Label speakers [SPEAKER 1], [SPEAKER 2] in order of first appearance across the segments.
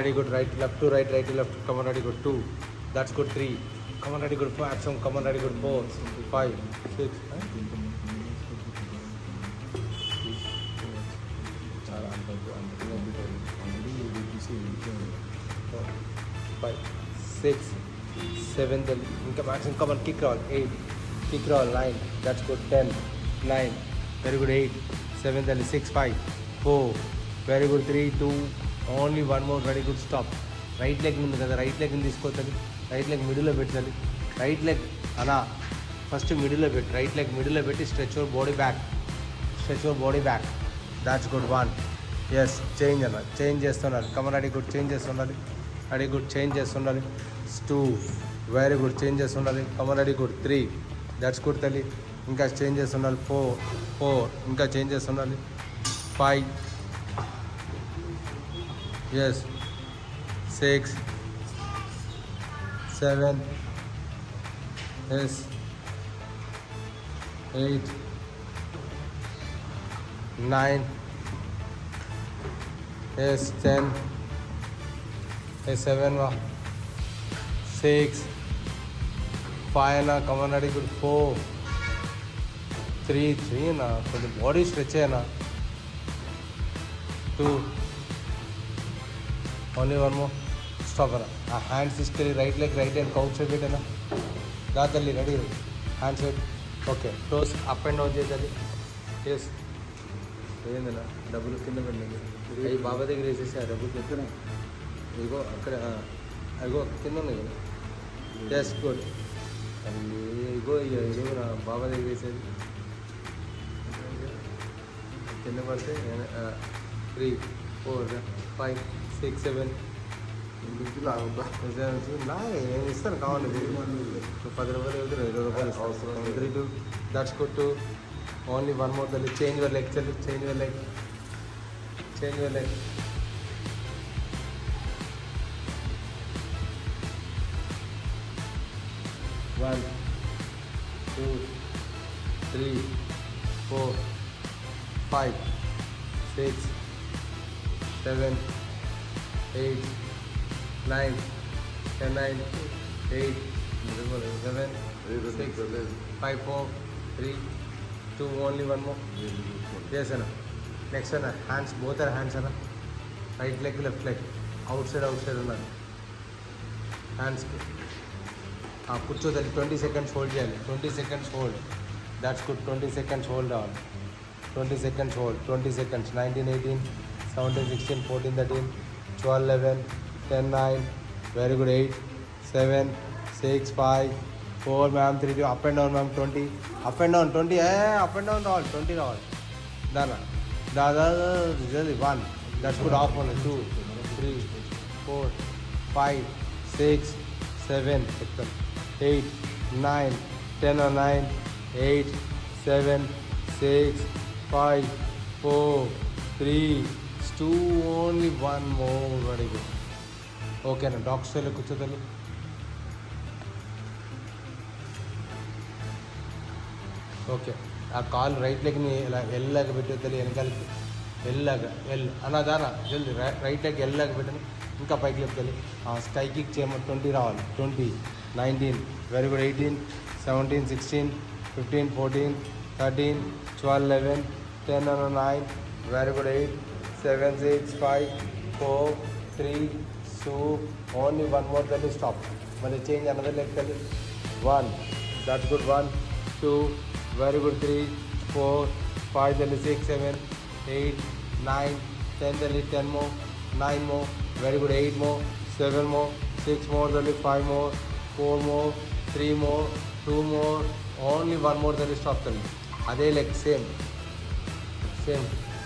[SPEAKER 1] Ready, good, right, left, to right, right, to left. Come on, ready, good, 2. That's good, 3. Come on, ready, good, 4. Action. Come on, ready, good, 4, 5, 6. Five, 6, 7. Then income action. Come on, kick roll. 8. Kick roll. 9. That's good. 10. 9. Very good. 8. 7. Then 6, 5, 4. Very good. 3, 2. Only one more. Very good. Stop. Right leg ఉంది కదా, right leg తీసుకోవాలి. Right leg మిడిల్లో పెట్టాలి. Right leg అలా first మిడిల్లో పెట్టి, right leg మిడిల్లో పెట్టి stretch your body back. Stretch your body back. That's good. 1. Yes, change అన్న, చేంజ్ చేస్తున్నారు. కమన్, రెడీ, గుడ్, చేంజ్ చేస్తుండాలి. రెడీ, గుడ్, చేంజ్ చేస్తుండాలి. 2. వెరీ గుడ్, చేంజ్ చేస్తుండాలి. Come on, ready, good. 3. That's good తల్లి. ఇంకా చేంజ్ చేస్తుండాలి. 4. ఇంకా చేంజ్ చేస్తుండాలి. 5. ఎస్. 6, 7. ఎస్. 8, 9. ఎస్. 10. ఎస్. 7 వా. 6, 5 నా. Come on, ready, good. 4, 3 నా. కొంచెం బాడీ స్ట్రెచ్ అయ్యానా. 2. Only one more. స్టాప్ అన్న. ఆ హ్యాండ్స్ తీసుకెళ్ళి right leg right hand count side పెట్టానా. దాతల్లి, రెడీ, హ్యాండ్స్ పెట్టి. Okay, toes up and down చేయాలి. ఎస్. ఏందన్నా డబ్బులు కింద పెట్టండి. అవి బాబా దగ్గర వేసేసి ఆ డబ్బులు ఎక్కడ ఇగో అక్కడ అగో కింద ఉన్నాయి కదా. Yes, good. ఇగో ఇగో నా బాబా దగ్గర వేసేది కింద పడితే 3, 4, 5, 6, 7. నా నేను ఇస్తాను కావాలి. 10 రూపాయలు వెళ్తారు, 20 రూపాయలు ఇస్తాను. 3, 2. That's good. 2. Only one more తల్లి. చేంజ్ యువర్ లెగ్ చల్లి. Change your leg. Change your leg. 1, 2, 3, 4, 5, 6, 7, 8, 9, 10, 9, 8, 7, 6, 5, 4, 3, 2. Only one more. Yes, Anna. Next, Anna. Hands, both are hands, Anna. Right leg, left leg. Outside, Anna. Hands. కూర్చోదండి. 20 seconds hold చేయాలి. 20 seconds hold. That's good. 20 seconds hold on. 20 seconds hold. 20 seconds. 19, 18, 17, 16, 14, 13, 12, 11, 10, 9. Very good. 8, 7, 6, 5, 4, ma'am. 3, 2. Up and down ma'am. 20. Up and down 20. Up and down రావాలి. 20 రావాలి. దాదా 1. That's good. Of only. 2, 3, 4, 5, 6, 7, 8, 9, 10 or 9, 8, 7, 6, 5, 4, 3, 2. Only one more. Very good. Okay, now dog style కూర్చోతల్లి. Okay, ఆ కాల్ right లెగ్ని ఇలా ఎల్లాగా పెట్టేది వెనకాలకి. ఎల్లాగా అన్నదానా జల్దీ రైట్ లెగ్ ఎల్లాగా పెట్టండి. ఇంకా పైకి లేపుతుంది. స్కై కిక్ చేయమని 20 రావాలి. 20, 19. Very good. 18, 17, 16, 15, 14, 13, 12, 11, 10 and 9. Very good. 8, 7, 6, 5, 4, 3, 2. Only one more. Then stop. When you change another leg, 1. That's good. 1, 2. Very good. 3, 4, 5, then 6, 7, 8, 9, 10, then 10 more, 9 more. Very good. 8 more, 7 more, 6 more, then 5 more, 4 more, 3 more, 2 more. Only one more, then stop. అదే leg same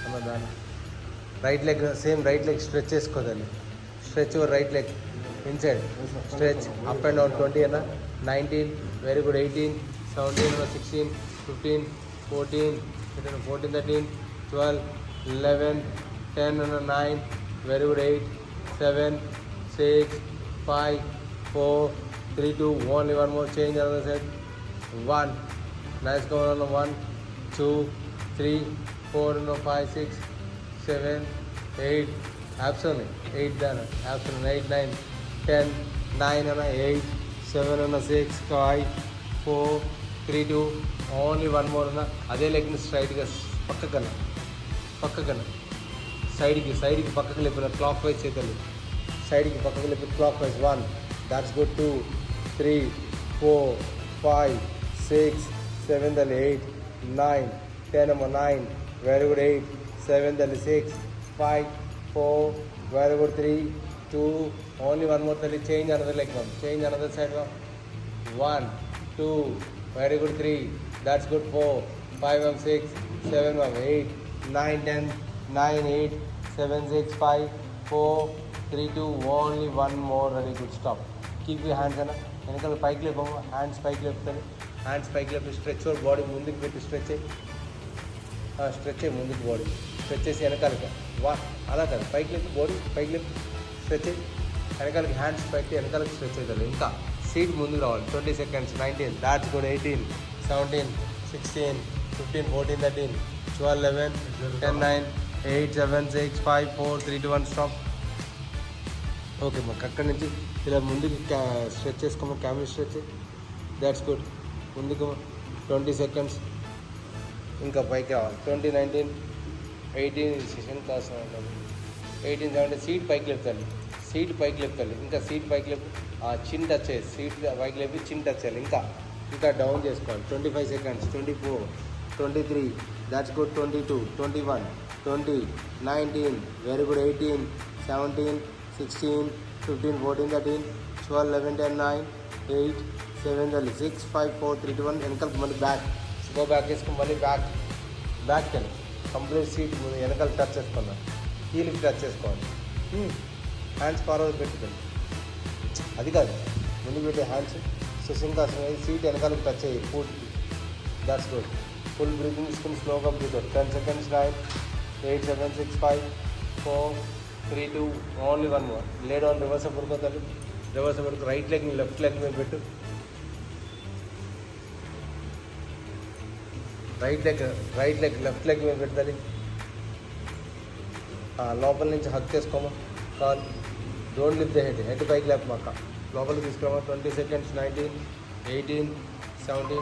[SPEAKER 1] అన్నదాన్ని. Right leg same. Right leg stretch చేసుకోదండి. Stretch your right leg inside. Stretch up and down. 20 అన్న. 19. Very good. 18, 17 అన్న. 16, 15, 14, 13, 12, 11, 10 అన్న. 9. Very good. 8, 7, 6, 5, 4, 3, 2. Only one more. Change another side. 1. Nice. Go on. 1, 2, 3, 4, 5, 6, 7, 8, apps 8 దానా apps 8 9 10 9 అన్న 8 7 అన్న 6 5 4 3 2 only one more అన్న అదే లెగ్ని స్ట్రైట్గా పక్కకన్నా సైడ్కి పక్కకు లేపిన క్లాక్ వైజ్ చేతలు సైడ్కి పక్కకు లేపి క్లాక్ వైజ్ 1 దాట్స్ గుడ్ 2 3 4 5 6 7 దల్ 8 9 10 అమ్మ 9 very good 8 7 దల్ 6 5 4 very good 3 2 only one more tally change another leg ma'am change another side ma'am 1 2 very good 3 that's good 4 5 ma'am 6 7 ma'am 8 9 10 9 8 7 6 5 4 3 2 only one more very good stop keep your hands ana వెనకాల పైకి లేపము hands పైకి లేపుతాను hands పైకి లేపి stretch body ముందుకు పెట్టి stretch అయ్యి ముందుకు body stretch చేసి వెనకాలకి అలా కాదు పైకి లేపి బాడీ పైకి లేపి స్ట్రెచ్ అయ్యి వెనకాలకి హ్యాండ్స్ పైకి వెనకాలకి స్ట్రెచ్ అవుతుంది ఇంకా సీట్ ముందుకు రావాలి 20 seconds 19 that's good 18 17 16 15 14 13 12 11 10 9 8 7 6 5 4 3 2 1 stop okay మాకు అక్కడి నుంచి ఇలా ముందుకు స్ట్రెచ్ చేసుకోమా క్యామిల్ స్ట్రెచ్ దాట్స్ గుడ్ ముందుకు 20 seconds ఇంకా పైకి రావాలి 20 19 18 సెషన్ కాస్ 18 17 సీట్ పైకి లేపుతాలి ఇంకా సీట్ పైకి లేపి చిన్ టచ్ చేయాలి సీట్ పైకి లేపి చిన్ టచ్ చేయాలి ఇంకా డౌన్ చేసుకోవాలి 25 seconds 24 23 that's good 22 21 20 19 very good 18 17 16 15 14 13 12 11 10 9 8 7 6 5 4 3 2 1 వెనకాల మళ్ళీ బ్యాక్ వేసుకుని మళ్ళీ బ్యాక్ వెళ్ళి కంప్లీట్ సీట్ వెనకాల టచ్ చేసుకున్నాను హీల్కి టచ్ చేసుకోవాలి హ్యాండ్స్ ఫార్వర్డ్ పెట్టుకోండి అది కాదు ముందుకు పెట్టే హ్యాండ్స్ సుసింకాసనం సీట్ వెనకాలకి టచ్ అయ్యి పూర్తి దాట్స్ గుడ్ ఫుల్ బ్రీతింగ్ తీసుకుని స్లోగా breath 10 seconds 9 8 7 6 5 4 3 2 only one more lay down reverse పడుకోతాడు రివర్స్ పడుకో రైట్ లెగ్ని లెఫ్ట్ లెగ్ మీద పెట్టు రైట్ లెగ్ లెఫ్ట్ లెగ్ మీద పెట్టాలి లోపల నుంచి హక్ చేసుకోమా కాల్ డోంట్ లిఫ్ట్ ద హెడ్ పైకి లేపమాక లోపలికి తీసుకురామా 20 seconds 19 18 17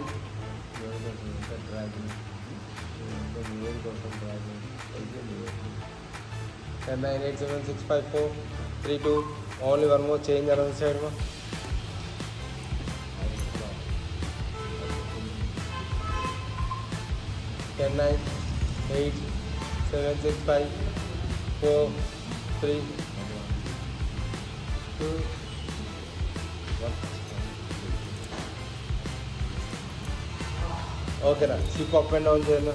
[SPEAKER 1] 10 9 8 7 6 5 4 3 2 only one more change another side మా 10 9 8 7 6 5 4 3 2 1 ఓకేనా సిప్ అప్ అండ్ డౌన్ చేయాలి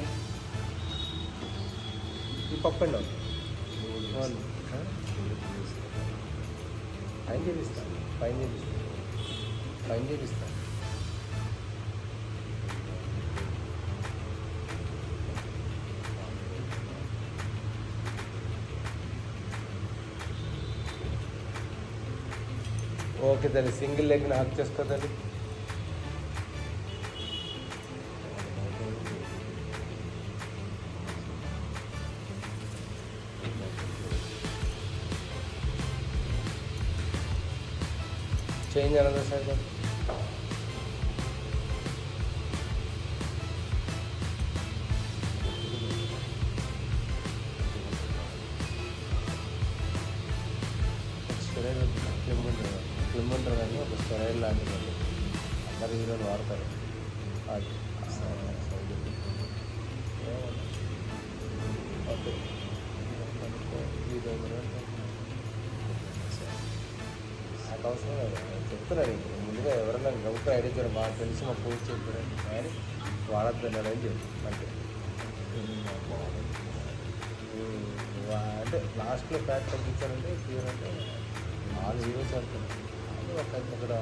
[SPEAKER 1] సిప్ అప్ అండ్ డౌన్ పైన చేపిస్తాను ఓకే తల్లి సింగిల్ లెగ్ని హక్ చేసుకోదండి చేంజ్ అనదర్ సైడ్ స్లిమ్ ఉంటారు కానీ ఒక స్టెరాయిడ్ లాంటిది అందరు హీరోలు వాడతారు అది ఓకే నాకు అవసరం లేదు చెప్తున్నాను ఇప్పుడు ముందుగా ఎవరన్నా గౌరవ ఐడియా చేయడం బాగా తెలిసి మా పూజ చెప్పాడు కానీ వాడద్దు అని చెప్పి అంటే లాస్ట్లో ఫ్యాట్ తగ్గించాలంటే క్లియర్ అంటే 4 హీరోస్ ఆడుతున్నాయి ఒక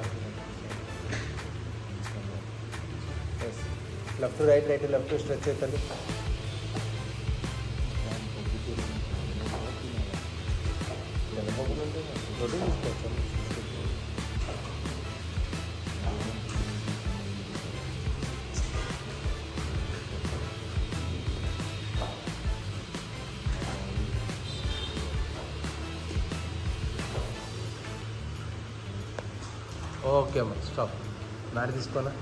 [SPEAKER 1] లెఫ్ట్ రైట్ లెఫ్ట్ స్ట్రెచ్ అవుతుంది రొటీన్ తీసుకోవచ్చు ఓకే అమ్మా స్టాప్. నాడి తీసుకోనా.